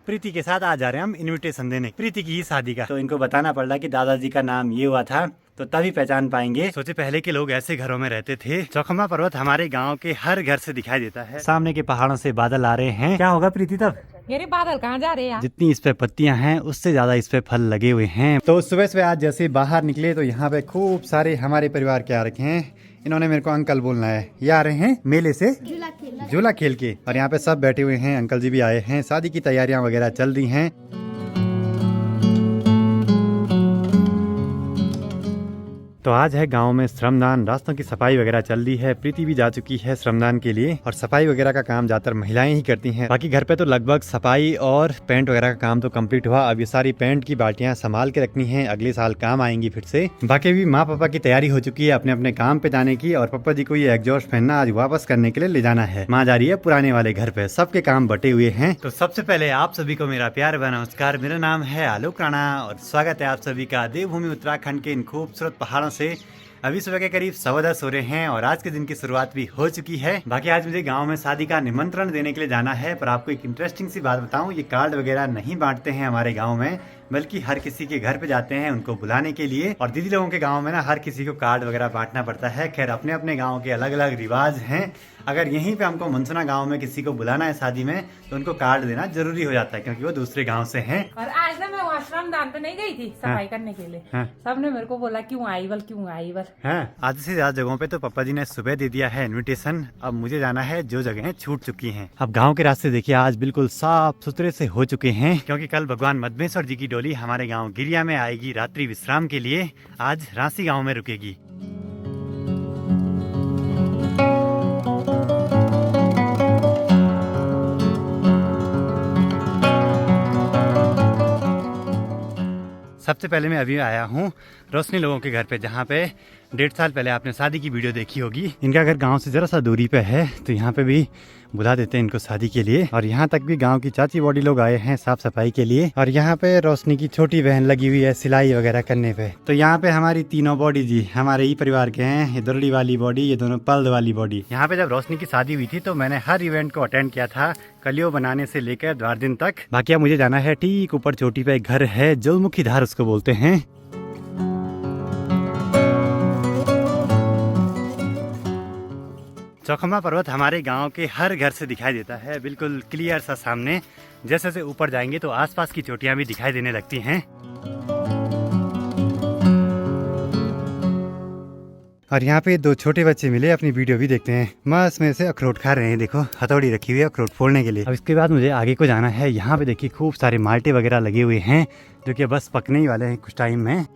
प्रीति के साथ आ जा रहे हैं हम इनविटेशन देने प्रीति की ही शादी का। तो इनको बताना पड़ रहा कि दादाजी का नाम ये हुआ था, तो तभी पहचान पाएंगे। सोचे पहले के लोग ऐसे घरों में रहते थे। चौखमा पर्वत हमारे गांव के हर घर से दिखाई देता है। सामने के पहाड़ों से बादल आ रहे हैं। क्या होगा प्रीति तब? मेरे बादल कहाँ जा रहे हैं? जितनी इस पे पत्तियां हैं उससे ज्यादा इस पे फल लगे हुए हैं। तो सुबह सुबह आज जैसे बाहर निकले तो यहाँ पे खूब सारे हमारे परिवार के आ रखे हैं। इन्होंने मेरे को अंकल बोलना है। ये आ रहे हैं मेले से झूला खेल के, और यहाँ पे सब बैठे हुए हैं। अंकल जी भी आए हैं। शादी की तैयारियां वगैरह चल रही हैं। तो आज है गांव में श्रमदान। रास्तों की सफाई वगैरह चल रही है। प्रीति भी जा चुकी है श्रमदान के लिए, और सफाई वगैरह का काम ज्यादातर महिलाएं ही करती हैं। बाकी घर पे तो लगभग सफाई और पेंट वगैरह का काम तो कंप्लीट हुआ। अब ये सारी पेंट की बाल्टियां संभाल के रखनी है, अगले साल काम आएंगी फिर से। बाकी भी माँ पापा की तैयारी हो चुकी है अपने अपने काम पे जाने की, और पापा जी को ये एग्जॉस्ट फैन आज वापस करने के लिए ले जाना है। माँ जा रही है पुराने वाले घर पे। सबके काम बटे हुए हैं। तो सबसे पहले आप सभी को मेरा प्यार भरा नमस्कार। मेरा नाम है आलोक राणा और स्वागत है आप सभी का देवभूमि उत्तराखंड के इन खूबसूरत पहाड़ों से। अभी सुबह के करीब 10:15 हो रहे हैं और आज के दिन की शुरुआत भी हो चुकी है। बाकी आज मुझे गांव में शादी का निमंत्रण देने के लिए जाना है। पर आपको एक इंटरेस्टिंग सी बात बताऊं, ये कार्ड वगैरह नहीं बांटते हैं हमारे गांव में, बल्कि हर किसी के घर पे जाते हैं उनको बुलाने के लिए। और दीदी लोगों के गांव में ना हर किसी को कार्ड वगैरह बांटना पड़ता है। खैर अपने अपने गांव के अलग अलग रिवाज हैं। अगर यहीं पे हमको मनसुना गांव में किसी को बुलाना है शादी में, तो उनको कार्ड देना जरूरी हो जाता है, क्योंकि वो दूसरे गांव से हैं। और आज ना मैं वहाँ श्रमदान पे नहीं गई थी सफाई करने के लिए। सबने मेरे को बोला क्यों आई बल। आधे से ज्यादा जगहों पे तो पापा जी ने सुबह दे दिया है इनविटेशन। अब मुझे जाना है जो जगह छूट चुकी हैं। अब गांव के रास्ते देखिए आज बिल्कुल साफ सुथरे से हो चुके हैं, क्योंकि कल भगवान मदमेश्वर जी की डोली हमारे गांव गिरिया में आएगी रात्रि विश्राम के लिए। आज रांसी गांव में रुकेगी। सबसे पहले मैं अभी आया हूँ रोशनी लोगों के घर पे, जहाँ पे 1.5 साल पहले आपने शादी की वीडियो देखी होगी। इनका घर गांव से जरा सा दूरी पे है, तो यहाँ पे भी बुला देते हैं इनको शादी के लिए। और यहाँ तक भी गांव की चाची बॉडी लोग आए हैं साफ सफाई के लिए। और यहाँ पे रोशनी की छोटी बहन लगी हुई है सिलाई वगैरह करने पे। तो यहाँ पे हमारी तीनों बॉडी जी हमारे ही परिवार के हैं। ये दुरड़ी वाली बॉडी, ये दोनों पल्द वाली बॉडी। यहाँ पे जब रोशनी की शादी हुई थी तो मैंने हर इवेंट को अटेंड किया था, कलियों बनाने से लेकर द्वार दिन तक। बाकी अब मुझे जाना है ठीक ऊपर चोटी पे एक घर है, जलमुखी धार उसको बोलते हैं। चौखमा पर्वत हमारे गांव के हर घर से दिखाई देता है, बिल्कुल क्लियर सा सामने। जैसे जैसे ऊपर जाएंगे तो आसपास की चोटियां भी दिखाई देने लगती हैं। और यहाँ पे 2 छोटे बच्चे मिले, अपनी वीडियो भी देखते हैं। मस्त में से अखरोट खा रहे हैं। देखो हथौड़ी रखी हुई है अखरोट फोड़ने के लिए। अब इसके बाद मुझे आगे को जाना है। यहाँ पे देखिए खूब सारे माल्टे वगैरह लगे हुए हैं, जो कि बस पकने ही वाले हैं कुछ टाइम में।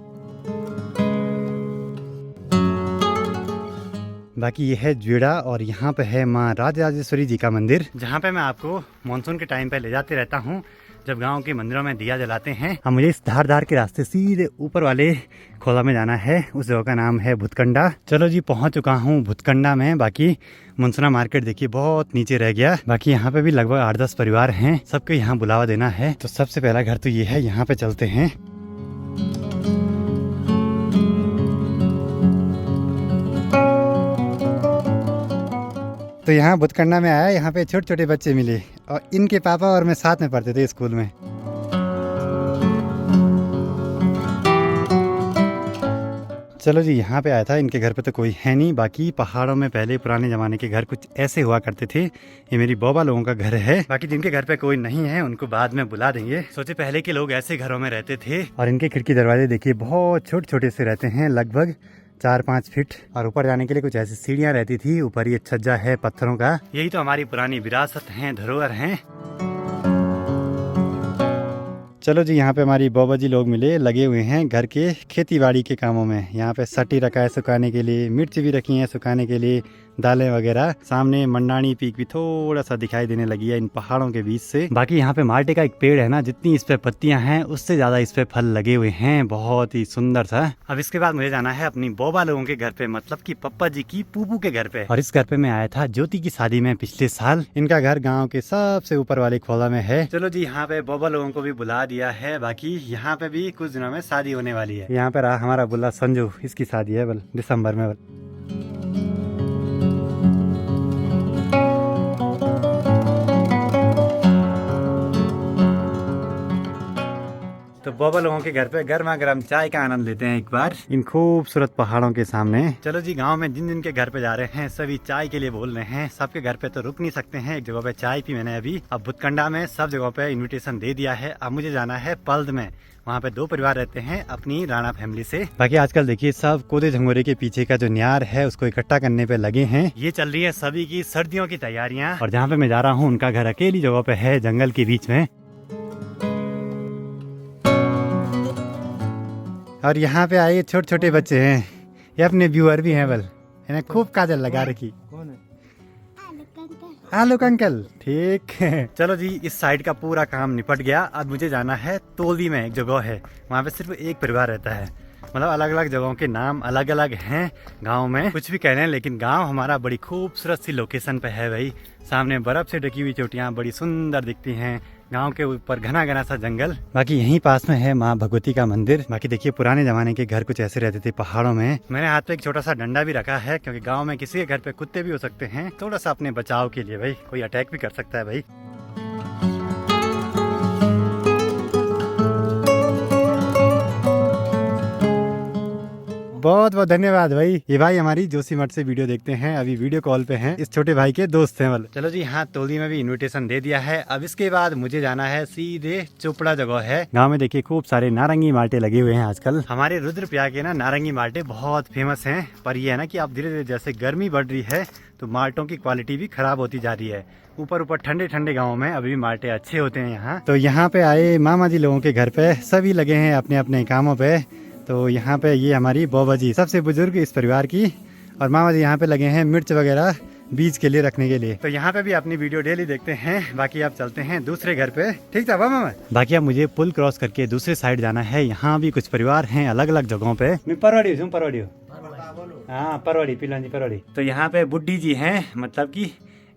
बाकी ये है ज्वेड़ा, और यहाँ पे है माँ राजराजेश्वरी जी का मंदिर, जहाँ पे मैं आपको मानसून के टाइम पे ले जाते रहता हूँ जब गांव के मंदिरों में दिया जलाते हैं। अब मुझे इस धार के रास्ते सीधे ऊपर वाले खोला में जाना है। उस जगह का नाम है भुतकंडा। चलो जी पहुंच चुका हूँ भुतकंडा में। बाकी मनसुना मार्केट देखिए बहुत नीचे रह गया। बाकी यहाँ पे भी लगभग 8-10 परिवार हैं, सबको यहाँ बुलावा देना है। तो सबसे पहला घर तो ये है, यहाँ पे चलते हैं। तो यहाँ भुतकंडा में आया, यहाँ पे छोटे छोटे बच्चे मिले, और इनके पापा और मैं साथ में पढ़ते थे स्कूल में। चलो जी यहाँ पे आया था। इनके घर पे तो कोई है नहीं। बाकी पहाड़ों में पहले पुराने जमाने के घर कुछ ऐसे हुआ करते थे। ये मेरी बौबा लोगों का घर है। बाकी जिनके घर पे कोई नहीं है उनको बाद में बुला देंगे। सोचे पहले के लोग ऐसे घरों में रहते थे। और इनके खिड़की दरवाजे देखिए बहुत छोटे छोटे से रहते हैं, लगभग 4-5 फीट। और ऊपर जाने के लिए कुछ ऐसी सीढ़ियाँ रहती थी। ऊपर ये छज्जा है पत्थरों का। यही तो हमारी पुरानी विरासत है, धरोहर है। चलो जी यहाँ पे हमारी बाबा जी लोग मिले, लगे हुए हैं घर के खेती बाड़ी के कामों में। यहाँ पे सटी रखा है सुखाने के लिए, मिर्च भी रखी है सुखाने के लिए, दालें वगैरह। सामने मंडानी पीक भी थोड़ा सा दिखाई देने लगी है इन पहाड़ों के बीच से। बाकी यहाँ पे माल्टे का एक पेड़ है ना, जितनी इस पे पत्तियां हैं उससे ज्यादा इस पे फल लगे हुए हैं, बहुत ही सुंदर सा। अब इसके बाद मुझे जाना है अपनी बौबा लोगों के घर पे, मतलब कि पप्पा जी की पूपू के घर पे। और इस घर पे मैं आया था ज्योति की शादी में पिछले साल। इनका घर गाँव के सबसे ऊपर वाले खोला में है। चलो जी यहाँ पे बौबा लोगों को भी बुला दिया है। बाकी यहाँ पे भी कुछ दिनों में शादी होने वाली है। यहाँ पे रहा हमारा बुल्ला संजू, इसकी शादी है बल दिसंबर में। तो बाबा लोगों के घर पे गर्मा गर्म चाय का आनंद लेते हैं एक बार इन खूबसूरत पहाड़ों के सामने। चलो जी, गांव में जिन जिन के घर पे जा रहे हैं सभी चाय के लिए बोल रहे हैं। सबके घर पे तो रुक नहीं सकते हैं, एक जगह पे चाय पी मैंने अभी। अब भुतकंडा में सब जगहों पे इनविटेशन दे दिया है। अब मुझे जाना है पल्द में, वहाँ पे 2 परिवार रहते हैं अपनी राणा फैमिली से। बाकी आजकल देखिए सब कोदे झंगोरे के पीछे का जो न्यार है उसको इकट्ठा करने पे लगे हैं। ये चल रही है सभी की सर्दियों की तैयारियां। और जहाँ पे मैं जा रहा हूँ उनका घर अकेली जगह पे है, जंगल के बीच में। और यहाँ पे आए छोटे छोटे बच्चे हैं, ये अपने व्यूअर भी हैं। बल इन्हें खूब काजल लगा रखी। आलोक अंकल, ठीक है। चलो जी, इस साइड का पूरा काम निपट गया। अब मुझे जाना है तोलदी में, एक जगह है वहाँ पे सिर्फ एक परिवार रहता है। मतलब अलग अलग जगहों के नाम अलग अलग हैं गांव में, कुछ भी कह रहे हैं, लेकिन गांव हमारा बड़ी खूबसूरत सी लोकेशन पे है भाई। सामने बर्फ से ढकी हुई चोटियाँ बड़ी सुंदर दिखती हैं, गांव के ऊपर घना घना सा जंगल। बाकी यहीं पास में है माँ भगवती का मंदिर। बाकी देखिए पुराने जमाने के घर कुछ ऐसे रहते थे पहाड़ों में। मैंने हाथ पे एक छोटा सा डंडा भी रखा है, क्योंकि गांव में किसी के घर पे कुत्ते भी हो सकते हैं, थोड़ा सा अपने बचाव के लिए भाई, कोई अटैक भी कर सकता है भाई। बहुत बहुत धन्यवाद भाई। ये भाई हमारी जोशीमठ से वीडियो देखते हैं, अभी वीडियो कॉल पे हैं, इस छोटे भाई के दोस्त हैं। मतलब चलो जी, हाँ तोलदी में भी इनविटेशन दे दिया है। अब इसके बाद मुझे जाना है सीधे चोपड़ा जगह है। गांव में देखिए खूब सारे नारंगी माल्टे लगे हुए हैं आजकल। हमारे रुद्रप्रयाग के ना नारंगी माल्टे बहुत फेमस हैं, पर ये है ना कि अब धीरे धीरे जैसे गर्मी बढ़ रही है तो माल्टों की क्वालिटी भी खराब होती जा रही है। ऊपर ऊपर ठंडे ठंडे गाँव में अभी भी माल्टे अच्छे होते हैं यहाँ। तो यहाँ पे आए मामा जी लोगों के घर पे, सभी लगे हैं अपने अपने कामों पे। तो यहाँ पे ये हमारी बौबा जी सबसे बुजुर्ग इस परिवार की, और मामा जी यहाँ पे लगे हैं मिर्च वगैरह बीज के लिए रखने के लिए। तो यहाँ पे भी अपनी वीडियो डेली देखते हैं। बाकी अब चलते हैं दूसरे घर पे, ठीक था मामा। बाकी अब मुझे पुल क्रॉस करके दूसरे साइड जाना है। यहाँ भी कुछ परिवार हैं अलग अलग जगहों पे। मैं परवाड़ी हूँ, परवाड़ी हूँ, हाँ परवाड़ी, पिलन जी परवाड़ी। तो यहाँ पे बुड्ढी जी हैं, मतलब कि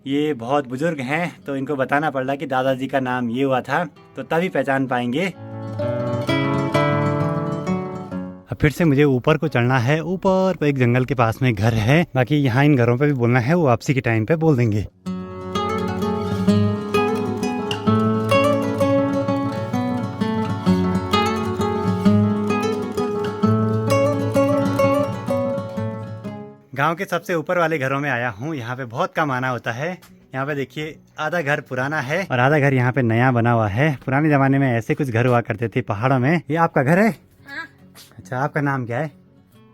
ये बहुत बुजुर्ग हैं, तो इनको बताना पड़ रहा कि दादाजी का नाम ये हुआ था, तो तभी पहचान पाएंगे। अब फिर से मुझे ऊपर को चढ़ना है। ऊपर एक जंगल के पास में घर है। बाकी यहाँ इन घरों पे भी बोलना है, वो वापसी के टाइम पे बोल देंगे। गांव के सबसे ऊपर वाले घरों में आया हूँ। यहाँ पे बहुत कम आना होता है। यहाँ पे देखिए आधा घर पुराना है और आधा घर यहाँ पे नया बना हुआ है। पुराने जमाने में ऐसे कुछ घर हुआ करते थे पहाड़ों में। ये आपका घर है? हाँ। अच्छा, आपका नाम क्या है?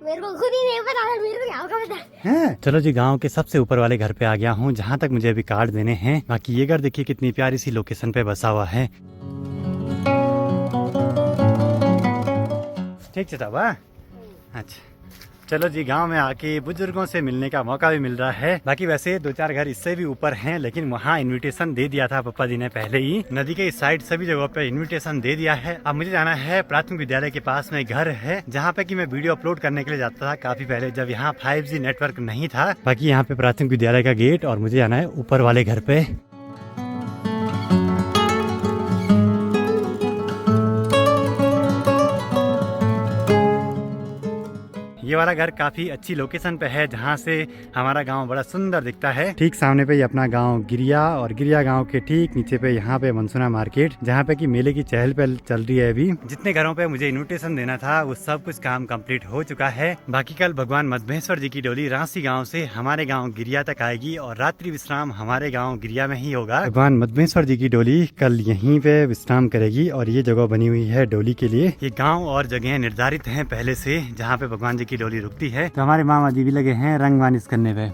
मेरे को खुद ही नहीं पता, मेरे को क्या पता है। चलो जी, गांव के सबसे ऊपर वाले घर पे आ गया हूँ, जहाँ तक मुझे अभी कार्ड देने हैं। बाकी ये घर देखिए कितनी प्यारी सी लोकेशन पे बसा हुआ है। ठीक है तब। अच्छा चलो जी, गांव में आके बुजुर्गों से मिलने का मौका भी मिल रहा है। बाकी वैसे 2-4 घर इससे भी ऊपर हैं, लेकिन वहाँ इनविटेशन दे दिया था पापा जी ने पहले ही। नदी के इस साइड सभी जगहों पे इनविटेशन दे दिया है। अब मुझे जाना है प्राथमिक विद्यालय के पास में घर है, जहाँ पे कि मैं वीडियो अपलोड करने के लिए जाता था काफी पहले, जब यहाँ 5G नेटवर्क नहीं था। बाकी यहाँ पे प्राथमिक विद्यालय का गेट, और मुझे जाना है ऊपर वाले घर पे। ये वाला घर काफी अच्छी लोकेशन पे है, जहाँ से हमारा गांव बड़ा सुंदर दिखता है। ठीक सामने पे ही अपना गांव गिरिया, और गिरिया गांव के ठीक नीचे पे यहाँ पे मनसुना मार्केट, जहाँ पे कि मेले की चहल पहल चल रही है अभी। जितने घरों पे मुझे इन्विटेशन देना था वो सब कुछ काम कंप्लीट हो चुका है। बाकी कल भगवान मधमेश्वर जी की डोली रांसी गाँव से हमारे गाँव गिरिया तक आएगी, और रात्रि विश्राम हमारे गाँव गिरिया में ही होगा। भगवान मधमेश्वर जी की डोली कल यहीं पे विश्राम करेगी, और ये जगह बनी हुई है डोली के लिए। ये गाँव और जगह निर्धारित है पहले से, जहाँ पे भगवान जी की डोली रुकती है। तो हमारे मामा जी भी लगे हैं रंग मानिस करने पे,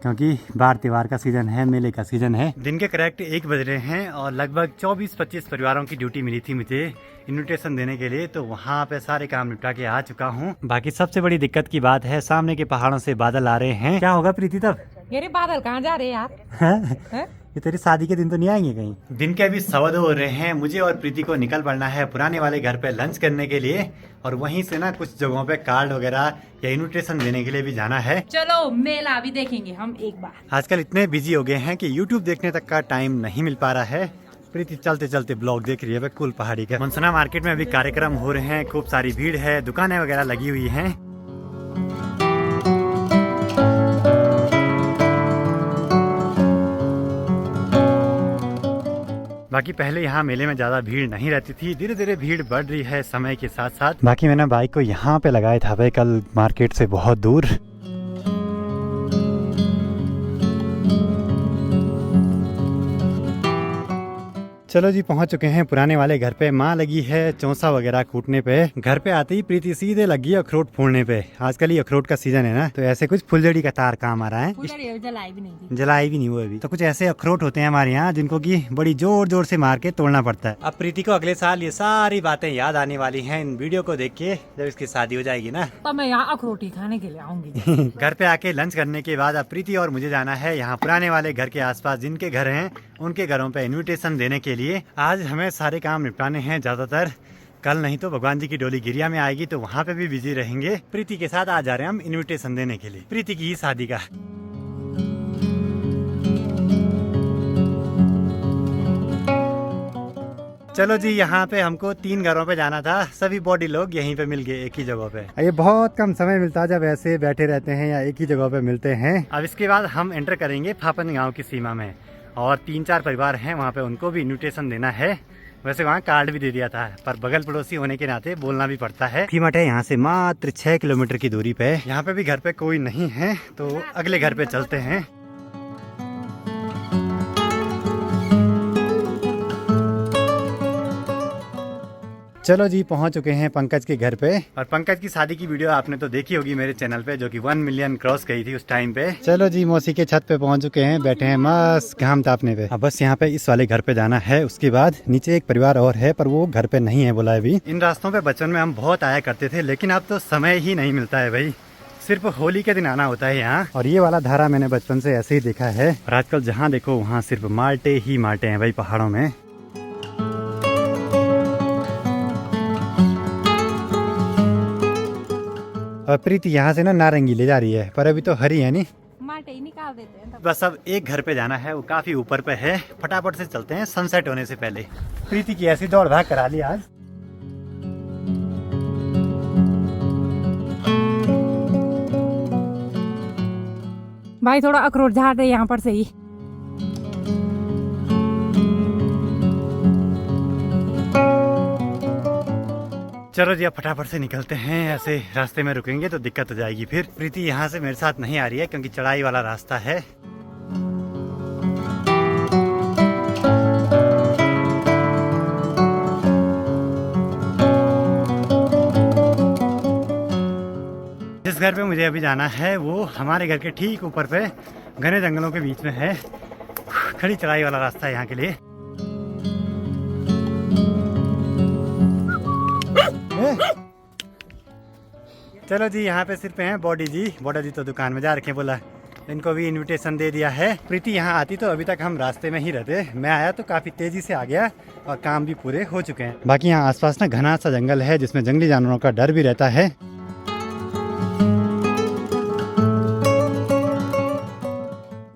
क्योंकि बार त्योहार का सीजन है, मेले का सीजन है। दिन के करेक्ट 1 बज रहे हैं, और लगभग 24-25 परिवारों की ड्यूटी मिली थी मुझे इन्विटेशन देने के लिए, तो वहाँ पे सारे काम निपटा के आ चुका हूँ। बाकी सबसे बड़ी दिक्कत की बात है, सामने के पहाड़ों से बादल आ रहे हैं। क्या होगा प्रीति तब? ये बादल कहाँ जा रहे हैं यार? ये तेरी शादी के दिन तो नहीं आएंगे कहीं? दिन के अभी 2:15 हो रहे हैं। मुझे और प्रीति को निकल पड़ना है पुराने वाले घर पे लंच करने के लिए, और वहीं से ना कुछ जगहों पे कार्ड वगैरह या इन्विटेशन देने के लिए भी जाना है। चलो मेला भी देखेंगे हम एक बार। आजकल इतने बिजी हो गए हैं कि यूट्यूब देखने तक का टाइम नहीं मिल पा रहा है। प्रीति चलते चलते ब्लॉग देख रही है कुल पहाड़ी का। मनसुना मार्केट में अभी कार्यक्रम हो रहे हैं, खूब सारी भीड़ है, दुकानें वगैरह लगी हुई हैं। बाकी पहले यहाँ मेले में ज्यादा भीड़ नहीं रहती थी, धीरे धीरे भीड़ बढ़ रही है समय के साथ साथ। बाकी मैंने बाइक को यहाँ पे लगाया था भाई, कल मार्केट से बहुत दूर। चलो जी पहुंच चुके हैं पुराने वाले घर पे। माँ लगी है चौंसा वगैरह कूटने पे। घर पे आते ही प्रीति सीधे लगी अखरोट फोड़ने पे। आजकल ये अखरोट का सीजन है ना, तो ऐसे कुछ फुलझड़ी का तार काम आ रहा है। जलाई भी नहीं थी, जलाई भी नहीं हुआ अभी। तो कुछ ऐसे अखरोट होते हैं हमारे यहाँ जिनको की बड़ी जोर जोर से मार के तोड़ना पड़ता है। अब प्रीति को अगले साल ये सारी बातें याद आने वाली है इन वीडियो को देख के, जब इसकी शादी हो जाएगी ना, तो मैं यहाँ अखरोटी खाने के लिए आऊंगी। घर पे आके लंच करने के बाद अब प्रीति और मुझे जाना है यहाँ पुराने वाले घर के आसपास जिनके घर हैं उनके घरों पे इनविटेशन देने के लिए। आज हमें सारे काम निपटाने हैं ज्यादातर, कल नहीं तो भगवान जी की डोली गिरिया में आएगी तो वहाँ पे भी बिजी रहेंगे। प्रीति के साथ आज जा रहे हैं हम इनविटेशन देने के लिए, प्रीति की शादी का। चलो जी, यहाँ पे हमको 3 घरों पे जाना था, सभी बॉडी लोग यहीं पे मिल गए एक ही जगह पे। ये बहुत कम समय मिलता है जब ऐसे बैठे रहते हैं या एक ही जगह पे मिलते हैं। अब इसके बाद हम एंटर करेंगे फाफन गांव की सीमा में, और 3-4 परिवार हैं वहाँ पे, उनको भी इन्विटेशन देना है। वैसे वहाँ कार्ड भी दे दिया था, पर बगल पड़ोसी होने के नाते बोलना भी पड़ता है। फीमठ है यहाँ से मात्र 6 किलोमीटर की दूरी पे। यहाँ पे भी घर पे कोई नहीं है तो अगले घर पे चलते हैं। चलो जी पहुंच चुके हैं पंकज के घर पे, और पंकज की शादी की वीडियो आपने तो देखी होगी मेरे चैनल पे, जो कि 1 मिलियन क्रॉस गई थी उस टाइम पे। चलो जी मौसी के छत पे पहुंच चुके हैं, बैठे हैं मस्त घाम तापने पे। अब बस यहाँ पे इस वाले घर पे जाना है, उसके बाद नीचे एक परिवार और है पर वो घर पे नहीं है बोला अभी। इन रास्तों पे बचपन में हम बहुत आया करते थे, लेकिन अब तो समय ही नहीं मिलता है भाई, सिर्फ होली के दिन आना होता है यहाँ। और ये वाला धारा मैंने बचपन से ऐसे ही देखा है, और आजकल जहाँ देखो वहाँ सिर्फ माल्टे ही माल्टे हैं भाई पहाड़ों में। और प्रीति यहाँ से ना नारंगी ले जा रही है, पर अभी तो हरी है नहीं, माटे ही निकाल देते हैं। बस अब एक घर पे जाना है, वो काफी ऊपर पे है, फटाफट से चलते हैं सनसेट होने से पहले। प्रीति की ऐसी दौड़ भाग करा ली आज। भाई थोड़ा अखरोट झाड़ दे यहाँ पर से ही। चलो जी अब फटाफट से निकलते हैं, ऐसे रास्ते में रुकेंगे तो दिक्कत हो जाएगी फिर। प्रीति यहाँ से मेरे साथ नहीं आ रही है क्योंकि चढ़ाई वाला रास्ता है। जिस घर पे मुझे अभी जाना है वो हमारे घर के ठीक ऊपर पे घने जंगलों के बीच में है, खड़ी चढ़ाई वाला रास्ता है यहाँ के लिए। चलो जी यहाँ पे सिर्फ हैं बॉडी जी तो दुकान में जा रखे, बोला इनको भी इनविटेशन दे दिया है। प्रीति यहाँ आती तो अभी तक हम रास्ते में ही रहते, मैं आया तो काफी तेजी से आ गया और काम भी पूरे हो चुके हैं। बाकी यहाँ आसपास ना घना सा जंगल है जिसमें जंगली जानवरों का डर भी रहता है।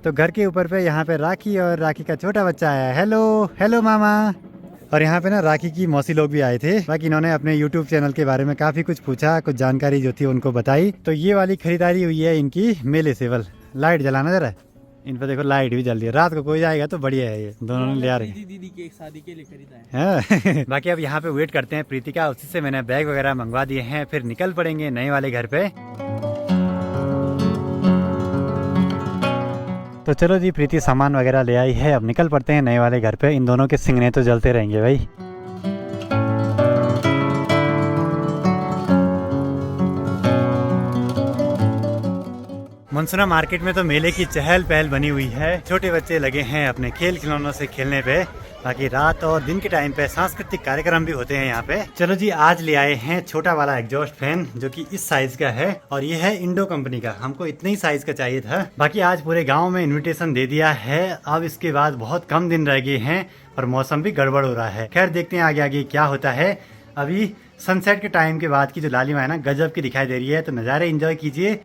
तो घर के ऊपर पे यहाँ पे राखी और राखी का छोटा बच्चा आया है। हेलो हेलो मामा। और यहाँ पे ना राखी की मौसी लोग भी आए थे। बाकी इन्होंने अपने YouTube चैनल के बारे में काफी कुछ पूछा, कुछ जानकारी जो थी उनको बताई। तो ये वाली खरीदारी हुई है इनकी मेले से। बल लाइट जलाना जरा, इन पर देखो लाइट भी जल रही है, रात को कोई जाएगा तो बढ़िया है। ये दोनों ने ले आ रहे दीदी की एक शादी के लिए खरीदा है। बाकी अब यहाँ पे वेट करते हैं प्रीति का, उसी से मैंने बैग वगैरह मंगवा दिए हैं, फिर निकल पड़ेंगे नए वाले घर पे। तो चलो जी प्रीति सामान वगैरह ले आई है, अब निकल पड़ते हैं नए वाले घर पे। इन दोनों के सिंगने तो जलते रहेंगे भाई। मनसुना मार्केट में तो मेले की चहल पहल बनी हुई है, छोटे बच्चे लगे हैं अपने खेल खिलौनों से खेलने पे। बाकी रात और दिन के टाइम पे सांस्कृतिक कार्यक्रम भी होते हैं यहाँ पे। चलो जी आज ले आए हैं छोटा वाला एग्जॉस्ट फैन जो कि इस साइज का है, और ये है इंडो कंपनी का, हमको इतने ही साइज का चाहिए था। बाकी आज पूरे गांव में इनविटेशन दे दिया है, अब इसके बाद बहुत कम दिन रह गए हैं, पर मौसम भी गड़बड़ हो रहा है। खैर देखते हैं आगे आगे क्या होता है। अभी सनसेट के टाइम के बाद की जो लालिमा है ना, गजब की दिखाई दे रही है, तो नज़ारे एंजॉय कीजिए।